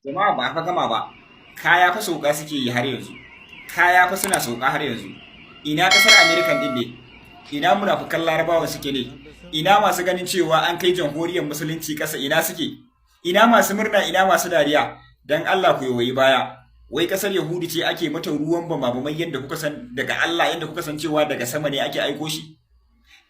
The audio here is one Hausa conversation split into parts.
Jama'a ba fa gama ba. Kaya fa sauka suke yi har yanzu. Kaya fa suna sauka har yanzu. Ina kasar American din ne? Ina munafukan Larabawan suke ne? Ina masu ganin cewa an kai jamhuriyar musulunci kasa ina suke? Ina masu murna ina masu dariya? Dan Allah ku yoyi baya. Wai kasar Yahudi ce ake mata ruwan bamabamai yadda kuka san daga Allah yadda kuka san cewa daga sama ne ake aiko shi?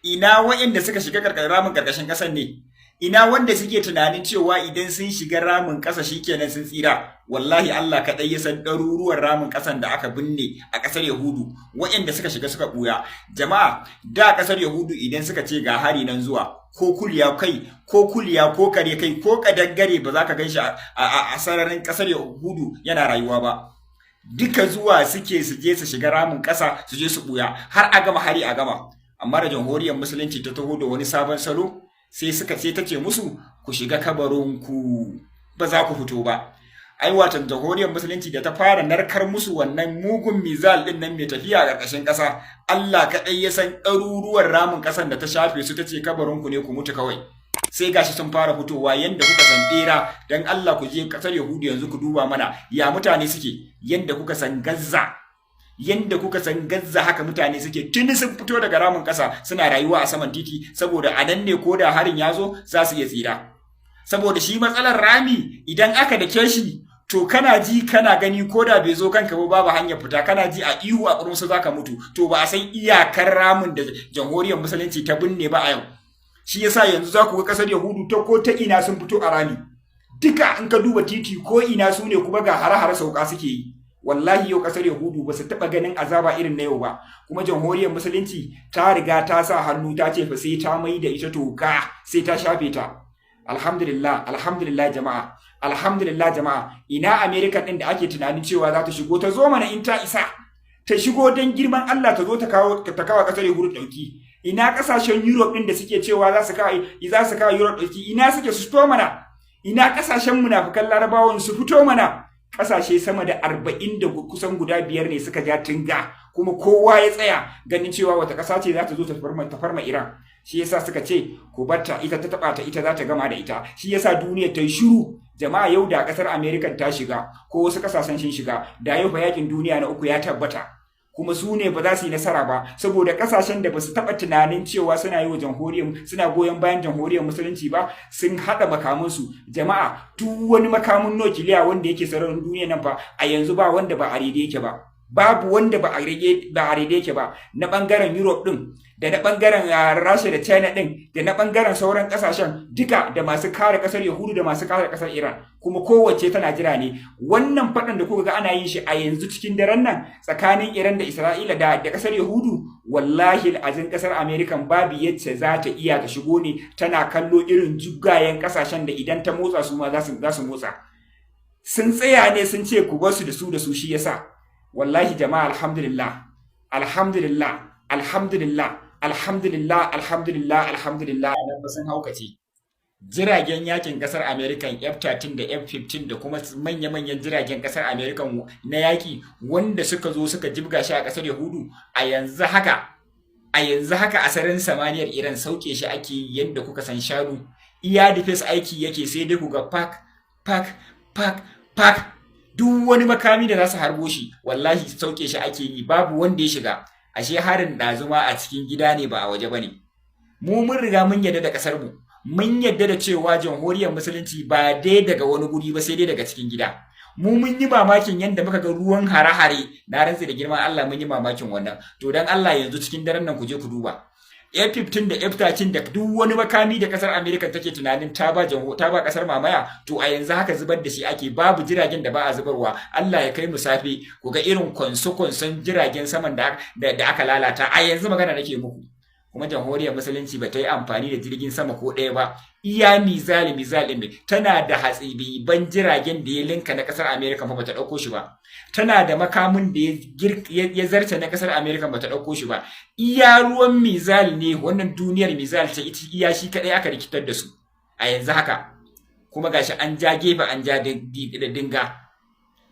Ina waɗanda suka shiga ramin karkashin ƙasar ne? Ina wanda suke tunanin cewa idan sun shiga ramin ƙasa shikenan sun tsira? Wallahi Allah kaɗai ya san ɗaruruwan ramin ƙasan da aka binne a ƙasar Yahudu, waɗanda suka shiga suka ɓuya. Jama'a, da ƙasar Yahudu idan suka ce ga hari nan zuwa, ko kuliya kai, ko kuliya ko kare kai, ko kadangare ba za ka gan shi a sararin ƙasar Yahudu yana rayuwa ba. Duka zuwa suke su je su shiga ramin ƙasa su je su ɓuya, har a gama hari a gama. Amma da jamhuriyar musulunci ta taho da wani sabon salo sai ta ce musu ku shiga kabarinku ba za ku fito ba. Ai watan jamhuriyar musulunci da ta fara narkar musu wannan mugun mizal din nan mai tafiya a ƙarƙashin ƙasa, Allah kaɗai ya san ɗaruruwan ramin ƙasan da ta shafe su ta ce kabarinku ne ku mutu kawai. Sai gashi sun fara fitowa yanda kuka san bera. Dan Allah ku je ƙasar Yahudu yanzu ku duba mana ya mutane suke, yanda kuka san Gaza. Yanda kuka san Gaza haka mutane suke, tuni sun fito daga ramin ƙasa suna rayuwa a saman titi, saboda a nan ne ko da harin ya zo za su iya tsira. Saboda shi matsalar rami idan aka dake shi to kana ji kana gani ko da bai zo kanka ba babu hanyar fita, kana ji a ihu a kurmusu zaka mutu. To ba a san iyakar ramin da jamhuriyar musulunci ta binne ba a yau. Shi yasa yanzu za ku ga ƙasar Yahudu ta ko ta ina sun fito a rami. Duka in ka duba titi ko ina su ne kuma ga hare-hare sauka suke yi. Wallahi yau kasar Yahudu ba su taɓa ganin azaba irin na yau ba, kuma jamhuriyar musulunci ta riga ta sa hannu ta ce fa sai ta mai da ita toka, sai ta shafe ta. Alhamdulillah jama'a, alhamdulillah jama'a. Ina America din da ake tunanin cewa za ta shigo, ta zo mana in ta isa, ta shigo don girman Allah, ta zo ta kawo kasar Yahudu dauki. Ina kasashen Europe din da suke cewa za su kawo Europe dauki, ina suke su fito mana? Ina kasashen munafukan Larabawan su fito mana? Ƙasashe sama da 40 da kusan guda 5 ne suka ja tinga, kuma kowa ya tsaya ganin cewa wata ƙasa ce za ta zo ta farma Iran. Shi yasa suka ce ku barta, ita ta taba ta, ita za ta gama da ita. Shi yasa duniya ta yi shiru. Jama'a, yau da ƙasar America ta shiga ko wasu ƙasashen sun shiga, da yau fa yakin duniya na uku ya tabbata. Kuma su ne ba za su yi nasara ba, saboda kasashen da ba su taɓa tunanin cewa suna yi wa suna goyon bayan jamhuriyar musulunci ba, sun haɗa makamansu. Jama'a, duk wani makamin nukiliya wanda yake sararin duniya nan fa a yanzu ba wanda ba a rede yake ba. Babu wanda ba a rede yake ba, na ɓangaren Europe ɗin, da na ɓangaren Rasha da China ɗin, da na ɓangaren sauran ƙasashen duka, da masu kare ƙasar Yahudu da masu kare ƙasar Iran. Kuma kowace tana jira ne. Wannan faɗan da kuka ga ana yin shi a yanzu cikin daren nan tsakanin Iran da Isra'ila da ƙasar Yahudu, wallahi azin ƙasar American babu yacce za ta iya ta shigo ne, tana kallo irin jugayen ƙasashen da idan ta motsa su ma za su motsa. Sun tsaya ne sun ce ku bar su da su shi yasa. Wallahi jama'a, alhamdulillah, alhamdulillah, alhamdulillah, alhamdulillah, alhamdulillah, alhamdulillah. Nan ba sun haukace. Jiragen yakin kasar American F-13 da F-15 da kuma manya-manyan jiragen kasar American na yaki wanda suka zo suka jibga shi a kasar Yahudu, a yanzu haka a sararin samaniyar Iran sauke shi ake yadda kuka san shanu. Iya defense aiki yake, sai dai ku ga pak. Duk wani makami da za su harbo shi wallahi sauke shi ake yi, babu wanda ya shiga. Ashe harin ɗazuma a cikin gida ne ba a waje bane. Mu mun riga mun yadda da kasar mu, mun yadda da cewa jamhuriyar musulunci ba dai daga wani guri ba sai dai daga cikin gida. Mu mun yi mamakin yadda muka ga ruwan hare-hare, na rantsi da girman Allah mun yi mamakin wannan. To dan Allah yanzu cikin daren nan ku je ku duba F-15 da F-13 da duk wani makami da kasar America take tunanin ta ba kasar mamaya, to a yanzu haka zubar da shi ake. Babu jiragen da ba a zubarwa. Allah ya kai mu safe ku ga irin konson jiragen saman da aka lalata. A yanzu magana nake muku, kuma jamhuriyar musulunci ba ta yi amfani da jirgin sama ko ɗaya ba. Iya mizal ɗin tana da hatsibiban jiragen da ya linka na ƙasar Amerika ba ta ɗauko shi ba. Tana da makamin da ya zarce na ƙasar Amerika ba ta ɗauko shi ba. Iya ruwan mizal ne, wannan duniyar mizal ce, iya shi kaɗai aka rikitar da su a yanzu haka. Kuma gashi an ja gefe an ja dinga.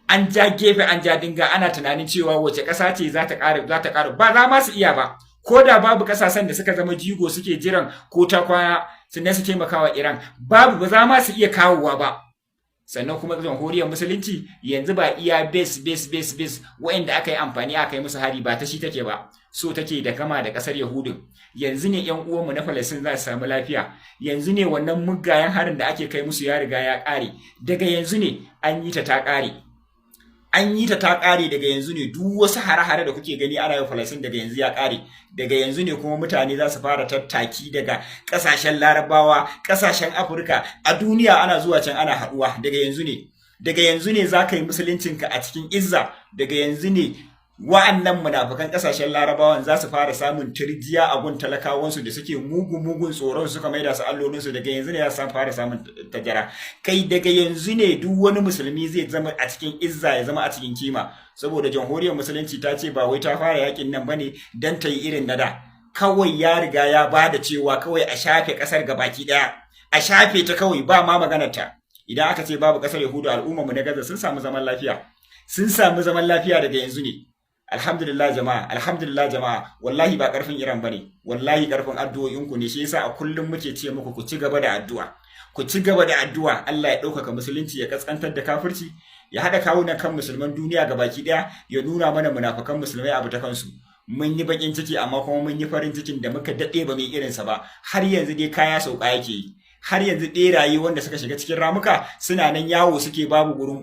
An ja gefe an ja dinga, ana tunanin cewa wace ƙasa ce za ta ƙara, ba za ma su iya ba. Ko da babu kasashen da suka zama jigo suke jiran ko ta kwana su ne su taimakawa Iran, babu, ba za ma su iya kawowa ba. sannan kuma jamhuriyar musulunci yanzu ba iya base wa'anda aka yi amfani aka yi musu hari ba ta shi take ba, so take da kama da kasar Yahudun. Yanzu ne yan uwanmu na Falastin za su samu lafiya, yanzu ne wannan muggayen harin da ake kai musu ya riga ya ƙare, daga yanzu ne an yi ta ƙare. An yi ta ƙare daga yanzu ne, duk wasu hare-hare da kuke gani ana yin Falastin daga yanzu ya ƙare, daga yanzu ne kuma mutane za su fara tattaki daga ƙasashen Larabawa, ƙasashen Afirka, a duniya ana zuwa can ana haɗuwa, daga yanzu ne za ka yi musuluncinka a cikin izza, daga yanzu ne wa'annan munafukan ƙasashen Larabawan za su fara samun turjiya a gun talakawansu da suke mugun tsoron suka maida su allolinsu, daga yanzu ne za su fara samun tajara. Kai daga yanzu ne duk wani musulmi zai zama a cikin izza, ya zama a cikin kima, saboda jamhuriyar musulunci ta ce ba wai ta fara yakin nan bane dan ta yi irin na da, kawai ya riga ya bada cewa kawai a shafe kasar gabaki daya, a shafe ta kawai ba ma maganar ta. Idan aka ce babu kasar Yahudu, al'ummar mu na Gaza sun samu zaman lafiya daga yanzu ne. Alhamdulillah jama'a, wallahi ba karfin Iran bane, wallahi karfin addu'o'inku ne, shi yasa a kullum muke ce muku ku ci gaba da addu'a, Allah ya ɗaukaka musulunci, ya kaskantar da kafirci, ya haɗa kawunan kan musulman duniya gabaki ɗaya, ya nuna mana munafukan musulmai abu ta kansu. Mun yi bakin ciki amma kuma mun yi farin cikin da muka daɗe ba mai irinsa ba, har yanzu dai kaya sauka yake yi, har yanzu ɗeraye wanda suka shiga cikin ramuka suna nan yawo suke babu gurin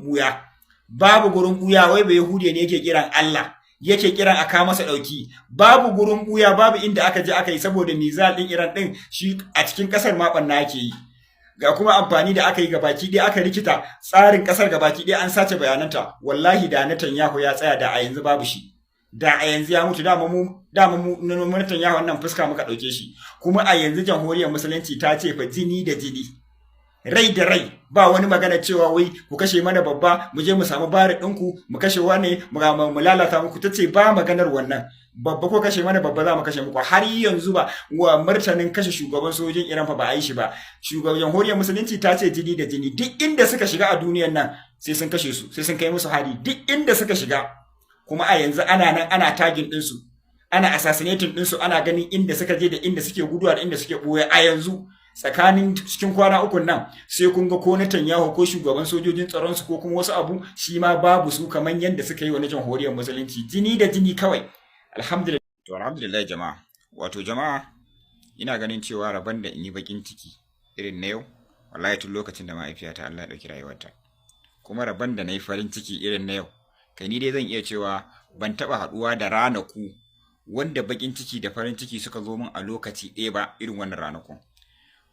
ɓuya, wai ba Yahudiya ne yake kiran Allah, yake kiran a kawo masa ɗauki, babu gurin ɓuya, babu inda aka je aka yi, saboda mizal ɗin Iran ɗin shi a cikin ƙasar ma ɓanna ake yi, ga kuma amfani da aka yi gabaki ɗaya, aka rikita tsarin ƙasar gabaki ɗaya, an sace bayananta. Wallahi da Netanyahu ya tsaya da a yanzu babu shi, da a yanzu ya mutu. Dama mu Netanyahu wannan fuska muka ɗauke shi, kuma a yanzu jamhuriyar musulunci ta ce fa jini da jini, rai da rai, ba wani magana cewa wai ku kashe mana babba mu je mu samu bari ɗinku mu kashe wani mu lalata muku, ta ce ba maganar wannan, babba ko kashe mana babba za mu kashe muku. Har yanzu ba wa martanin kashe shugaban sojin Iran fa ba a yi shi ba. Shugaban jamhuriyar musulunci ta ce jini da jini, duk inda suka shiga a duniyar nan sai sun kashe su, sai sun kai musu hari, duk inda suka shiga. Kuma a yanzu ana nan ana tagin ɗinsu, ana assassinating ɗinsu, ana ganin inda suka je da inda suke guduwa da inda suke ɓoye. A yanzu tsakanin cikin kwana uku nan sai kun ga ko Netanyahu ko shugaban sojojin tsaron su ko kuma wasu abu shi ma babu su, kamar yadda suka yi wa jamhuriyar musulunci, jini da jini kawai. Alhamdulillah jama'a, wato jama'a ina ganin cewa rabon da in yi bakin ciki irin na yau, wallahi tun lokacin da mahaifiyata Allah ya dauki rayuwarta, kuma rabon da na yi farin ciki irin na yau, kai ni dai zan iya cewa ban taba haduwa da ranaku wanda bakin ciki da farin ciki suka zo min a lokaci ɗaya ba irin wannan ranakun.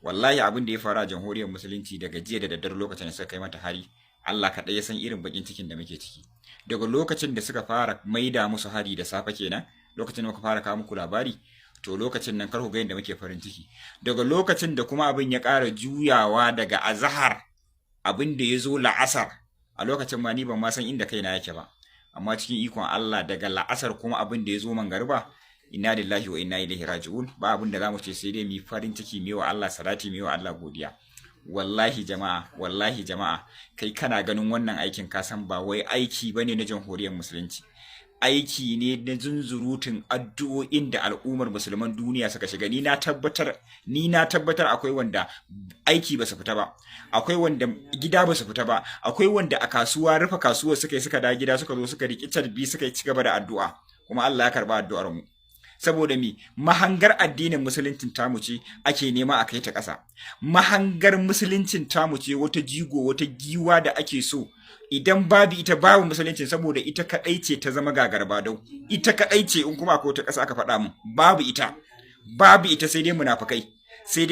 Wallahi abin da ya faru a jamhuriyar musulunci daga jiya da daddare lokacin da suka kai mata hari, Allah kaɗai ya san irin bakin cikin da muke ciki. Daga lokacin da suka fara maida musu hari da safe kenan, lokacin da muka fara kawo muku labari, to lokacin nan kar ku ga yadda muke farin ciki. Daga lokacin da kuma abin ya ƙara juyawa daga azhar, abin da ya zo la'asar, a lokacin ma ni ban ma san inda kaina yake ba, amma cikin ikon Allah daga la'asar kuma abin da ya zo mangariba, inna lillahi wa inna ilaihi raji'un, ba abin da zamu ce sai dai mu farin ciki, mu wa Allah salati, mu wa Allah godiya. Wallahi jama'a, kai kana ganin wannan aikin ka san ba wai aiki bane na jamhuriyar musulunci, aiki ne na zunzurutun addu'o'in da al'ummar musulman duniya suka shiga. Ni na tabbatar akwai wanda aiki ba su fita ba, akwai wanda gida ba su fita ba, akwai wanda a kasuwa rufe kasuwar suka da gida suka zo suka riƙi tarbi suka ci gaba da addu'a, kuma Allah ya karba addu'ar mu. Saboda mahangar addinin musuluncin tamu ce ake nema a kai ta ƙasa, mahangar musuluncin tamu ce wata jigo, wata giwa da ake so idan babu ita babu musuluncin, saboda ita kadai ce ta zama gagarbadau, ita kadai ce in kuma akwai wata ƙasa aka faɗa mu babu ita sai dai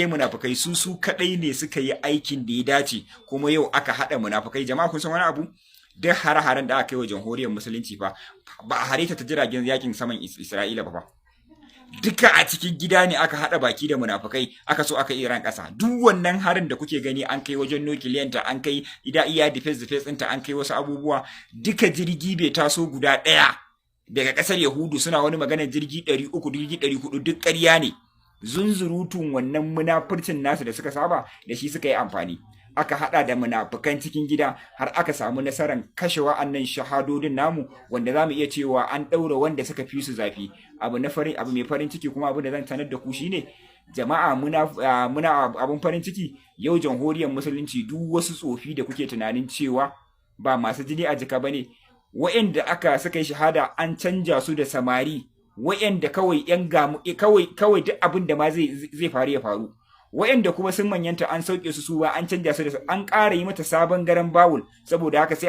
munafukai, su kadai ne suka yi aikin da ya dace, kuma yau aka haɗa munafukai. Jama'a kun san wani abu, duk hare-haren da aka yi wa jamhuriyar musulunci fa ba a hare ta jiragen yakin saman Isra'ila ba fa, duka a cikin gida ne aka haɗa baki da munafukai aka so aka Iran ƙasa. Duk wannan harin da kuke gani an kai wajen nukiliyanta, an kai iya defense ɗinta, an kai wasu abubuwa, duka jirgi bai taso guda ɗaya daga ƙasar Yahudu. Suna wani maganar jirgi 300 jirgi 400, duk ƙarya ne. Zunzurutun wannan munafurcin nasu da suka saba da shi suka yi amfani, aka hada da munafukan cikin gida har aka samu nasarar kashe wa'annan shahadodin namu, wanda zamu iya cewa an daura wanda suka fi su zafi. Abu mai farin ciki kuma abu da zan sanar da ku shine jama'a muna abun farin ciki yau jamhuriyar musulunci duk wasu tsofi da kuke tunanin cewa ba masu jini a jika bane, wa'anda aka suka yi shahada an canja su da samari wa'anda kawai yan gamu kawai duk abin da ma zai faru ya faru, wa'anda kuma sun manyanta an sauke su ba an canja su da an ƙara yi mata sabon garan bawul, saboda haka sai